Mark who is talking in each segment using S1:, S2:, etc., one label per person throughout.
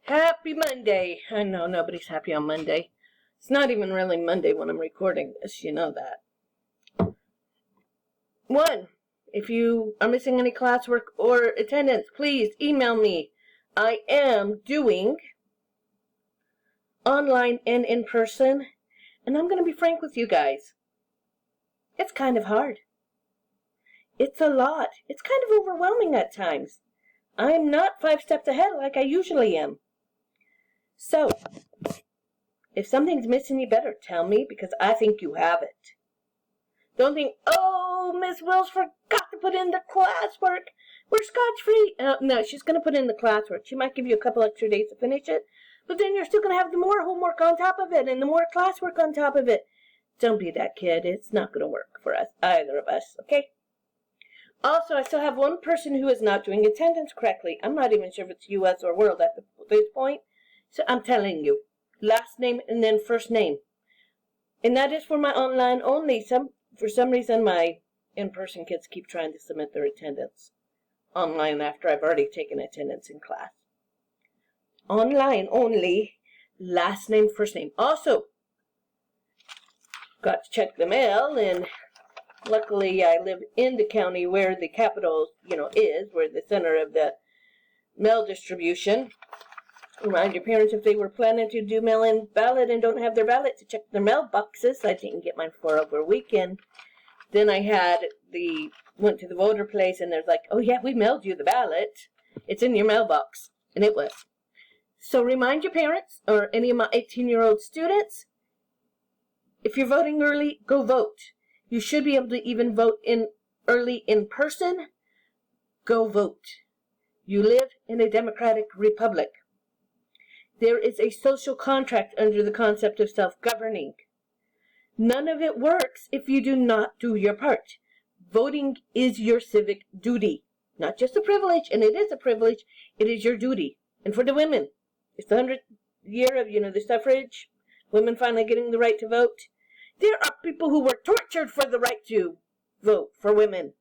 S1: Happy Monday. I know nobody's happy on Monday. It's not even really Monday when I'm recording this, you know that. 1. If you are missing any classwork or attendance, please email me. I am doing online and in person, and I'm going to be frank with you guys. It's kind of hard. It's a lot. It's kind of overwhelming at times. I'm not 5 steps ahead like I usually am. So, if something's missing, you better tell me because I think you have it. Don't think, oh, Miss Wills forgot to put in the classwork. We're scotch-free. No, she's going to put in the classwork. She might give you a couple extra days to finish it, but then you're still going to have the more homework on top of it and the more classwork on top of it. Don't be that kid. It's not going to work for us, either of us, okay? Also, I still have one person who is not doing attendance correctly. I'm not even sure if it's U.S. or world at this point. So I'm telling you, last name and then first name. And that is for my online only. For some reason, my in-person kids keep trying to submit their attendance online after I've already taken attendance in class. Online only, last name, first name. Also, got to check the mail, and luckily I live in the county where the capital, is, where the center of the mail distribution. Remind your parents if they were planning to do mail-in ballot and don't have their ballot to check their mailboxes. I didn't get mine for over a weekend. Then I went to the voter place and they're like, oh yeah, we mailed you the ballot. It's in your mailbox. And it was. So remind your parents or any of my 18-year-old students, if you're voting early, go vote. You should be able to even vote early in person. Go vote. You live in a democratic republic. There is a social contract under the concept of self-governing. None of it works if you do not do your part. Voting is your civic duty. Not just a privilege, and it is a privilege, it is your duty. And for the women, it's the 100th year of, the suffrage, women finally getting the right to vote. There are people who were tortured for the right to vote for women.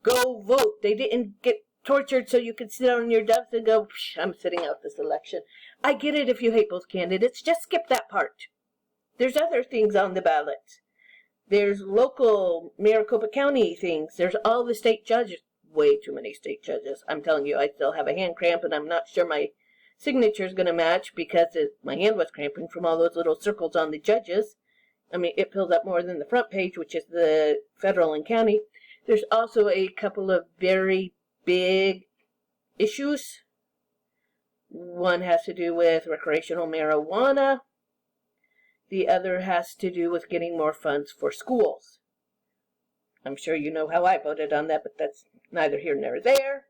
S1: Go vote. They didn't get tortured so you could sit on your ducks and go, I'm sitting out this election. I get it if you hate both candidates. Just skip that part. There's other things on the ballot. There's local Maricopa County things. There's all the state judges. Way too many state judges. I'm telling you, I still have a hand cramp, and I'm not sure my signature is going to match because my hand was cramping from all those little circles on the judges. I mean, it fills up more than the front page, which is the federal and county. There's also a couple of very big issues. One has to do with recreational marijuana. The other has to do with getting more funds for schools. I'm sure you know how I voted on that, but that's neither here nor there.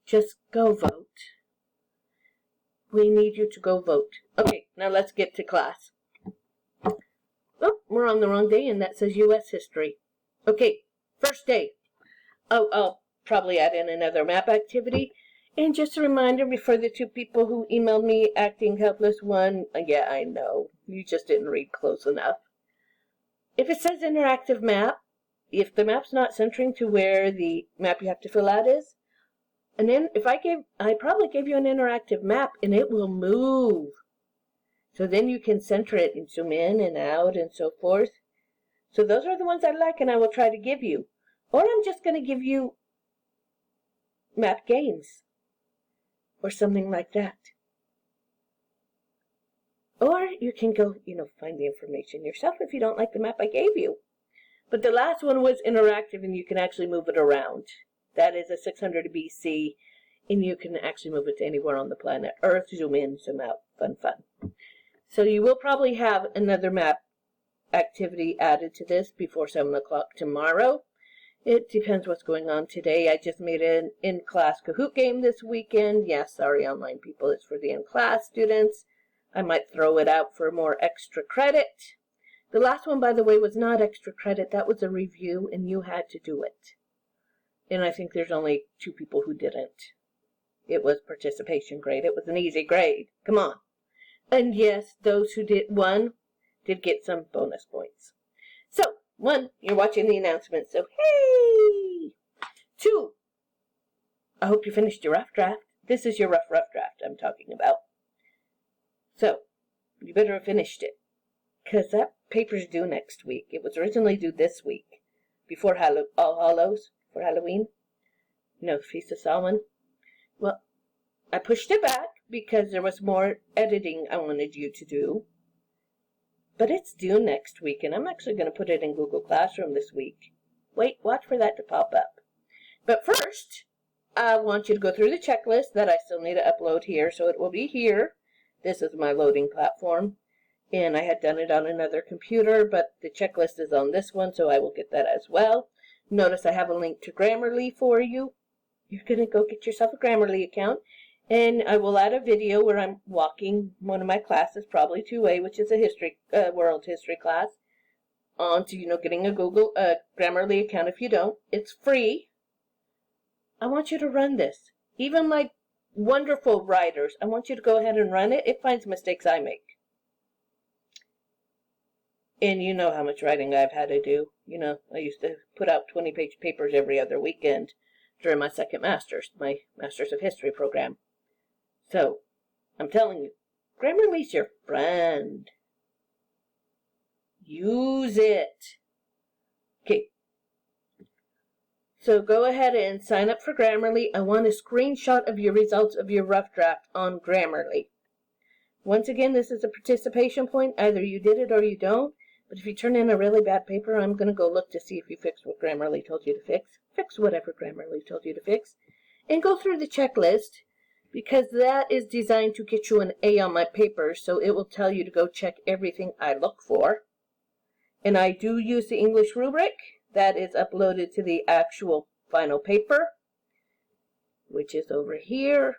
S1: Just go vote. We need you to go vote. Okay, now let's get to class. Oh, we're on the wrong day, and that says U.S. history. Okay, first day. Oh, I'll probably add in another map activity. And just a reminder for the 2 people who emailed me acting helpless. 1, yeah, I know. You just didn't read close enough. If it says interactive map, if the map's not centering to where the map you have to fill out is, and then I probably gave you an interactive map and it will move. So then you can center it and zoom in and out and so forth. So those are the ones I like and I will try to give you. Or I'm just going to give you map games. Or something like that. Or you can go, find the information yourself if you don't like the map I gave you. But the last one was interactive and you can actually move it around. That is a 600 BC and you can actually move it to anywhere on the planet Earth, zoom in, zoom out, fun. So you will probably have another map activity added to this before 7 o'clock tomorrow. It depends what's going on today. I just made an in-class Kahoot game this weekend. Yes, sorry, online people. It's for the in-class students. I might throw it out for more extra credit. The last one, by the way, was not extra credit. That was a review, and you had to do it. And I think there's only 2 people who didn't. It was participation grade. It was an easy grade. Come on. And yes, those who did get some bonus points. So, 1, you're watching the announcement, so hey! 2, I hope you finished your rough draft. This is your rough draft I'm talking about. You better have finished it. Because that paper's due next week. It was originally due this week. Before All Hallows. For Halloween. No, Feast of Samhain. Well, I pushed it back because there was more editing I wanted you to do. But it's due next week, and I'm actually going to put it in Google Classroom this week. Wait, watch for that to pop up. But first, I want you to go through the checklist that I still need to upload here, so it will be here. This is my loading platform, and I had done it on another computer, but the checklist is on this one, so I will get that as well. Notice I have a link to Grammarly for you. You're going to go get yourself a Grammarly account, and I will add a video where I'm walking one of my classes, probably 2A, which is a world history class, onto, getting a Grammarly account if you don't. It's free. I want you to run this. Even my wonderful writers, I want you to go ahead and run it. It finds mistakes I make. And you know how much writing I've had to do. I used to put out 20-page papers every other weekend during my second master's, my Masters of History program. So, I'm telling you, Grammarly's your friend. Use it. Okay. So go ahead and sign up for Grammarly. I want a screenshot of your results of your rough draft on Grammarly. Once again, this is a participation point. Either you did it or you don't. But if you turn in a really bad paper, I'm going to go look to see if you fixed what Grammarly told you to fix. Fix whatever Grammarly told you to fix. And go through the checklist, because that is designed to get you an A on my paper, so it will tell you to go check everything I look for. And I do use the English rubric. That is uploaded to the actual final paper, which is over here.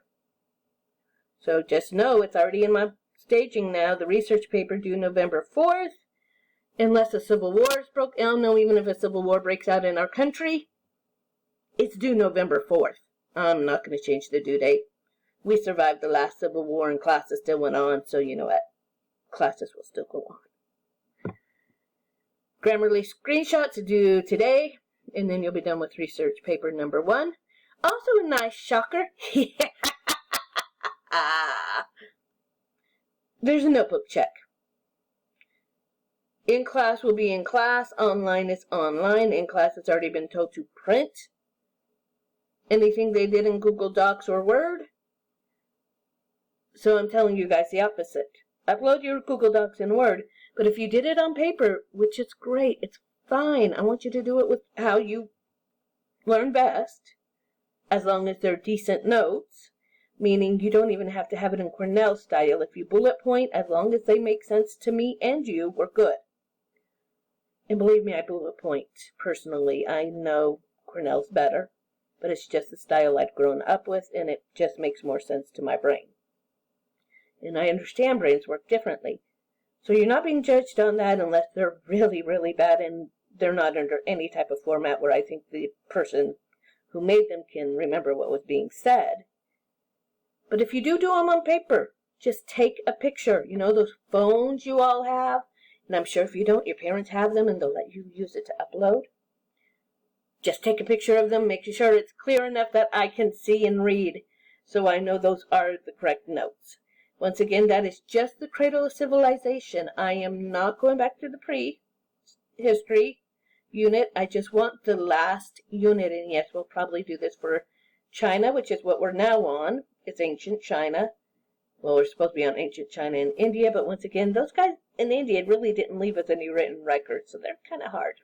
S1: So just know it's already in my staging now. The research paper due November 4th. Unless a civil war is broke. I don't know, even if a civil war breaks out in our country, it's due November 4th. I'm not going to change the due date. We survived the last civil war and classes still went on, so you know what? Classes will still go on. Grammarly screenshots due today, and then you'll be done with research paper number 1. Also a nice shocker. There's a notebook check. In class will be in class. Online is online. In class has already been told to print anything they did in Google Docs or Word. So I'm telling you guys the opposite. Upload your Google Docs in Word. But if you did it on paper, which is great, it's fine. I want you to do it with how you learn best, as long as they're decent notes, meaning you don't even have to have it in Cornell style. If you bullet point, as long as they make sense to me and you, we're good. And believe me, I bullet point personally. I know Cornell's better, but it's just the style I'd grown up with, and it just makes more sense to my brain. And I understand brains work differently. So you're not being judged on that unless they're really, really bad and they're not under any type of format where I think the person who made them can remember what was being said. But if you do them on paper, just take a picture. You know those phones you all have? And I'm sure if you don't, your parents have them and they'll let you use it to upload. Just take a picture of them, make sure it's clear enough that I can see and read, so I know those are the correct notes. Once again, that is just the cradle of civilization. I am not going back to the pre-history unit. I just want the last unit. And yes, we'll probably do this for China, which is what we're now on. It's ancient China. Well, we're supposed to be on ancient China and India, but once again, those guys in India really didn't leave us any written records, so they're kind of hard.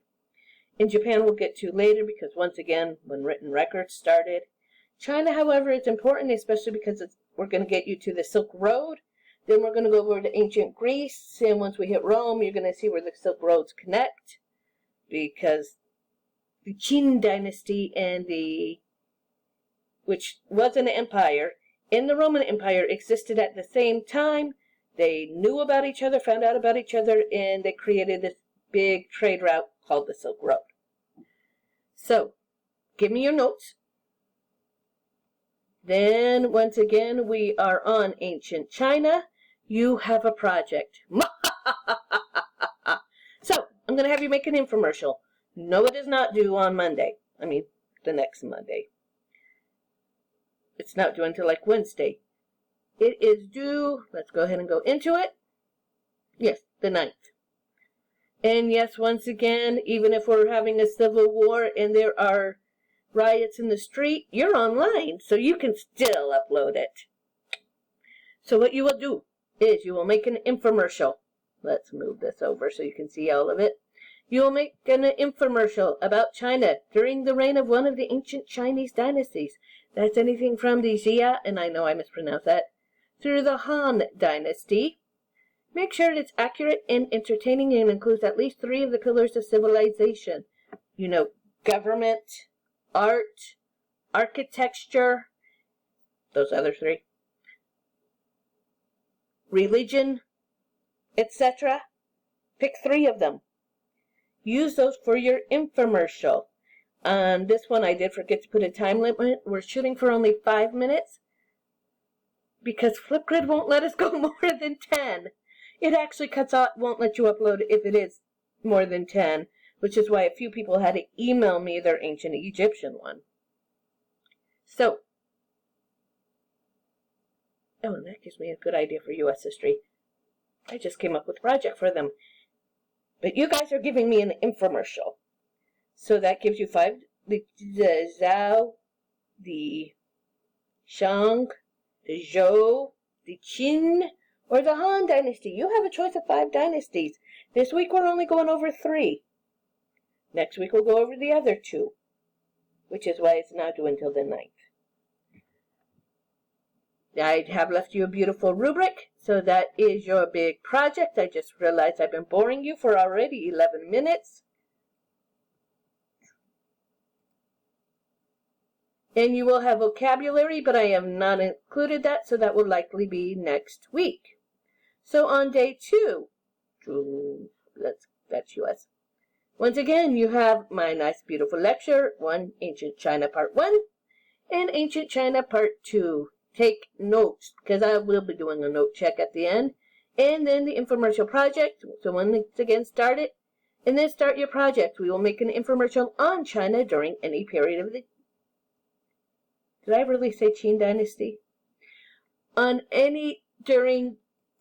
S1: In Japan, we'll get to later, because once again, when written records started. China, however, is important, especially because we're going to get you to the Silk Road. Then we're going to go over to ancient Greece, and once we hit Rome, you're going to see where the Silk Roads connect, because the Qin dynasty which was an empire, and the Roman Empire existed at the same time. They knew about each other, found out about each other, and they created this big trade route called the Silk Road. So, give me your notes. Then, once again, we are on ancient China. You have a project. So, I'm going to have you make an infomercial. No, it is not due on Monday. I mean, the next Monday. It's not due until like Wednesday. It is due, let's go ahead and go into it. Yes, the 9th. And yes, once again, even if we're having a civil war and there are riots in the street, you're online, so you can still upload it. So what you will do is you will make an infomercial. Let's move this over so you can see all of it. You will make an infomercial about China during the reign of one of the ancient Chinese dynasties. That's anything from the Xia, and I know I mispronounced that, through the Han Dynasty. Make sure it's accurate and entertaining and includes at least 3 of the pillars of civilization. You know, government, art, architecture, those other 3, religion, etc. Pick 3 of them. Use those for your infomercial. On this one, I did forget to put a time limit. We're shooting for only 5 minutes because Flipgrid won't let us go more than 10. It actually cuts out, won't let you upload if it is more than 10, which is why a few people had to email me their ancient Egyptian one. So, oh, and that gives me a good idea for U.S. history. I just came up with a project for them. But you guys are giving me an infomercial. So that gives you 5, the Zhao, the Shang, the Zhou, the Qin, or the Han Dynasty. You have a choice of 5 dynasties. This week we're only going over 3. Next week we'll go over the other 2, which is why it's not due until the 9th. I have left you a beautiful rubric, so that is your big project. I just realized I've been boring you for already 11 minutes. And you will have vocabulary, but I have not included that, so that will likely be next week. So on day 2, that's US. Once again, you have my nice, beautiful lecture, Ancient China Part 1, and Ancient China Part 2. Take notes, because I will be doing a note check at the end. And then the infomercial project, so once again, start it, and then start your project. We will make an infomercial on China during any period of the... Did I really say Qin Dynasty?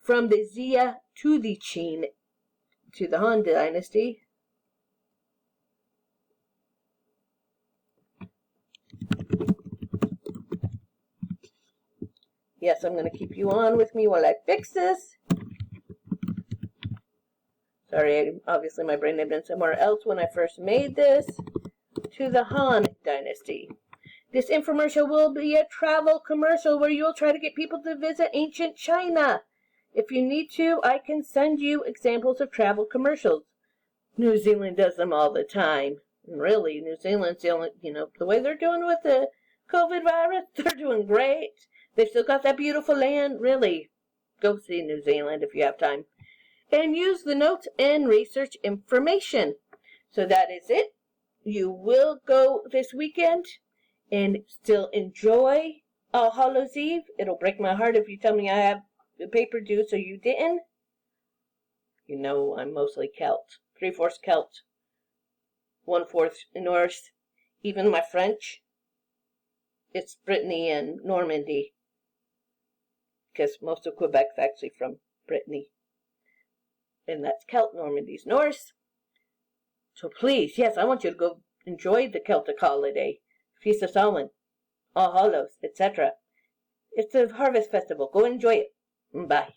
S1: From the Xia to the Qin to the Han Dynasty. Yes, I'm going to keep you on with me while I fix this. Sorry, obviously my brain had been somewhere else when I first made this. To the Han Dynasty. This infomercial will be a travel commercial where you'll try to get people to visit ancient China. If you need to, I can send you examples of travel commercials. New Zealand does them all the time. And really, New Zealand's the only, the way they're doing with the COVID virus, they're doing great. They've still got that beautiful land. Really, go see New Zealand if you have time. And use the notes and research information. So that is it. You will go this weekend and still enjoy All Hallows Eve. It'll break my heart if you tell me I have the paper due so you didn't. You know I'm mostly Celt. 3/4 Celt. 1/4 Norse. Even my French, it's Brittany and Normandy. Because most of Quebec's actually from Brittany. And that's Celt, Normandy's Norse. So please, yes, I want you to go enjoy the Celtic holiday. Feast of Samhain, All Hallows, etc. It's a harvest festival. Go enjoy it. Bye.